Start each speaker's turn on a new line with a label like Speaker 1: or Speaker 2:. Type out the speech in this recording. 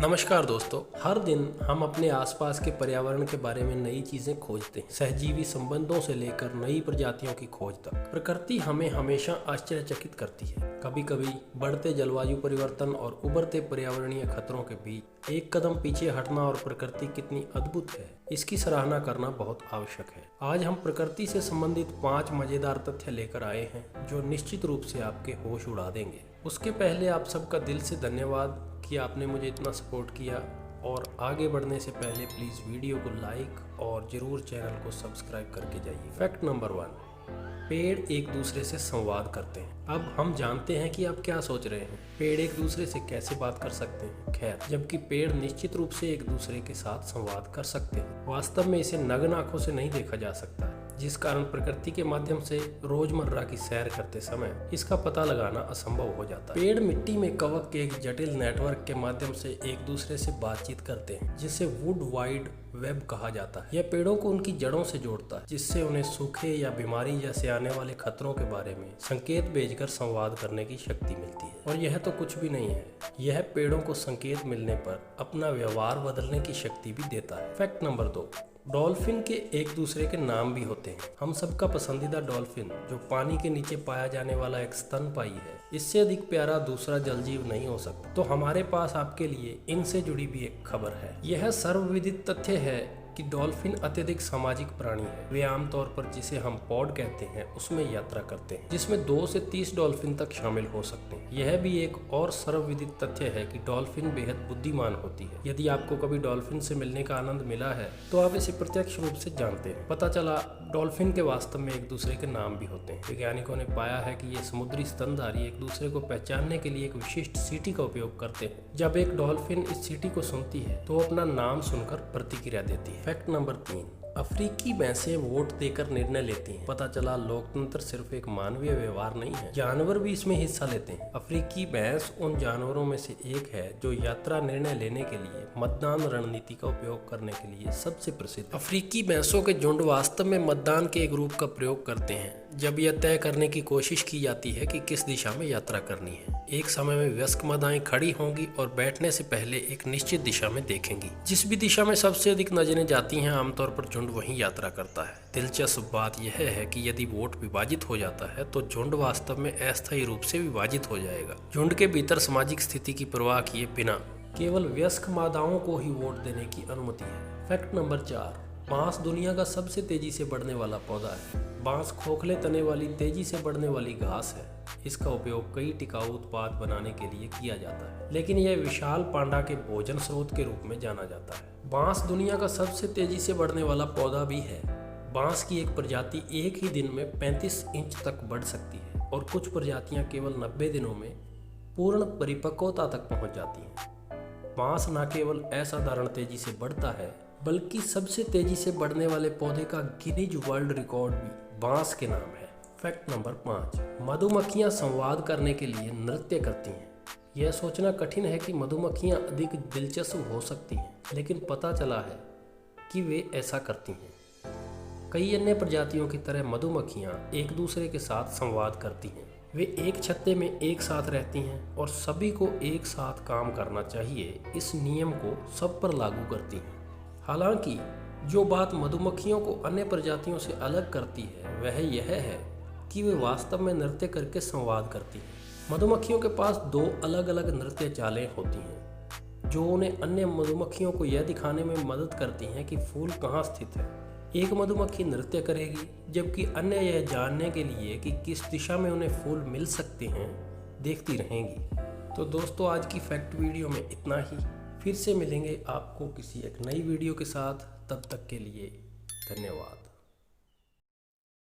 Speaker 1: नमस्कार दोस्तों, हर दिन हम अपने आसपास के पर्यावरण के बारे में नई चीजें खोजते हैं। सहजीवी संबंधों से लेकर नई प्रजातियों की खोज तक प्रकृति हमें हमेशा आश्चर्यचकित करती है। कभी कभी बढ़ते जलवायु परिवर्तन और उभरते पर्यावरणीय खतरों के बीच एक कदम पीछे हटना और प्रकृति कितनी अद्भुत है, इसकी सराहना करना बहुत आवश्यक है। आज हम प्रकृति से संबंधित 5 मजेदार तथ्य लेकर आए हैं जो निश्चित रूप से आपके होश उड़ा देंगे। उसके पहले आप सबका दिल से धन्यवाद कि आपने मुझे इतना सपोर्ट किया, और आगे बढ़ने से पहले प्लीज़ वीडियो को लाइक और ज़रूर चैनल को सब्सक्राइब करके जाइए। फैक्ट नंबर 1, पेड़ एक दूसरे से संवाद करते हैं। अब हम जानते हैं कि आप क्या सोच रहे हैं, पेड़ एक दूसरे से कैसे बात कर सकते हैं। खैर, जबकि पेड़ निश्चित रूप से एक दूसरे के साथ संवाद कर सकते हैं, वास्तव में इसे नग्न आंखों से नहीं देखा जा सकता, जिस कारण प्रकृति के माध्यम से रोजमर्रा की सैर करते समय इसका पता लगाना असंभव हो जाता है। पेड़ मिट्टी में कवक के एक जटिल नेटवर्क के माध्यम से एक दूसरे से बातचीत करते हैं, जिसे वुड वाइड वेब कहा जाता है। यह पेड़ों को उनकी जड़ों से जोड़ता है, जिससे उन्हें सूखे या बीमारी जैसे आने वाले खतरों के बारे में संकेत भेजकर संवाद करने की शक्ति मिलती है। और यह तो कुछ भी नहीं है, यह पेड़ों को संकेत मिलने पर अपना व्यवहार बदलने की शक्ति भी देता है। फैक्ट नंबर 2, डॉल्फिन के एक दूसरे के नाम भी होते हैं। हम सबका पसंदीदा डॉल्फिन, जो पानी के नीचे पाया जाने वाला एक स्तनपायी है, इससे अधिक प्यारा दूसरा जलजीव नहीं हो सकता। तो हमारे पास आपके लिए इनसे जुड़ी भी एक खबर है। यह सर्वविदित तथ्य है कि डॉल्फिन अत्यधिक सामाजिक प्राणी है। वे आमतौर पर जिसे हम पॉड कहते हैं उसमें यात्रा करते हैं, जिसमें 2 से 30 डॉल्फिन तक शामिल हो सकते हैं। यह भी एक और सर्वविदित तथ्य है कि डॉल्फिन बेहद बुद्धिमान होती है। यदि आपको कभी डॉल्फिन से मिलने का आनंद मिला है तो आप इसे प्रत्यक्ष रूप से जानते हैं। पता चला डॉल्फिन के वास्तव में एक दूसरे के नाम भी होते हैं। वैज्ञानिकों ने पाया है कि ये समुद्री स्तनधारी एक दूसरे को पहचानने के लिए एक विशिष्ट सीटी का उपयोग करते हैं। जब एक डॉल्फिन इस सीटी को सुनती है तो अपना नाम सुनकर प्रतिक्रिया देती है। फैक्ट नंबर 3, अफ्रीकी भैंसें वोट देकर निर्णय लेती हैं। पता चला लोकतंत्र सिर्फ एक मानवीय व्यवहार नहीं है, जानवर भी इसमें हिस्सा लेते हैं। अफ्रीकी भैंस उन जानवरों में से एक है जो यात्रा निर्णय लेने के लिए मतदान रणनीति का उपयोग करने के लिए सबसे प्रसिद्ध। अफ्रीकी भैंसों के झुंड वास्तव में मतदान के एक रूप का प्रयोग करते हैं, जब यह तय करने की कोशिश की जाती है कि किस दिशा में यात्रा करनी है। एक समय में वयस्क मादाएं खड़ी होंगी और बैठने से पहले एक निश्चित दिशा में देखेंगी। जिस भी दिशा में सबसे अधिक नजरें जाती हैं, आमतौर पर झुंड वहीं यात्रा करता है। दिलचस्प बात यह है कि यदि वोट विभाजित हो जाता है तो झुंड वास्तव में अस्थायी रूप से विभाजित हो जाएगा। झुंड के भीतर सामाजिक स्थिति की परवाह किए बिना केवल वयस्क मादाओं को ही वोट देने की अनुमति है। फैक्ट नंबर 4, बांस दुनिया का सबसे तेजी से बढ़ने वाला पौधा है। बांस खोखले तने वाली तेजी से बढ़ने वाली घास है। इसका उपयोग कई टिकाऊ उत्पाद बनाने के लिए किया जाता है, लेकिन यह विशाल पांडा के भोजन स्रोत के रूप में जाना जाता है। बांस दुनिया का सबसे तेजी से बढ़ने वाला पौधा भी है। बांस की एक प्रजाति एक ही दिन में 35 इंच तक बढ़ सकती है, और कुछ प्रजातियां केवल 90 दिनों में पूर्ण परिपक्वता तक पहुंच जाती हैं। बांस न केवल असाधारण तेजी से बढ़ता है, बल्कि सबसे तेजी से बढ़ने वाले पौधे का गिनीज वर्ल्ड रिकॉर्ड भी बांस के नाम है। फैक्ट नंबर 5, मधुमक्खियां संवाद करने के लिए नृत्य करती हैं। यह सोचना कठिन है कि मधुमक्खियां अधिक दिलचस्प हो सकती हैं, लेकिन पता चला है कि वे ऐसा करती हैं। कई अन्य प्रजातियों की तरह मधुमक्खियां एक दूसरे के साथ संवाद करती हैं। वे एक छत्ते में एक साथ रहती हैं और सभी को एक साथ काम करना चाहिए, इस नियम को सब पर लागू करती हैं। हालांकि जो बात मधुमक्खियों को अन्य प्रजातियों से अलग करती है वह यह है कि वे वास्तव में नृत्य करके संवाद करती हैं। मधुमक्खियों के पास 2 अलग अलग नृत्य चालें होती हैं, जो उन्हें अन्य मधुमक्खियों को यह दिखाने में मदद करती हैं कि फूल कहाँ स्थित है। एक मधुमक्खी नृत्य करेगी, जबकि अन्य यह जानने के लिए कि किस दिशा में उन्हें फूल मिल सकते हैं देखती रहेंगी। तो दोस्तों, आज की फैक्ट वीडियो में इतना ही। फिर से मिलेंगे आपको किसी एक नई वीडियो के साथ। तब तक के लिए धन्यवाद।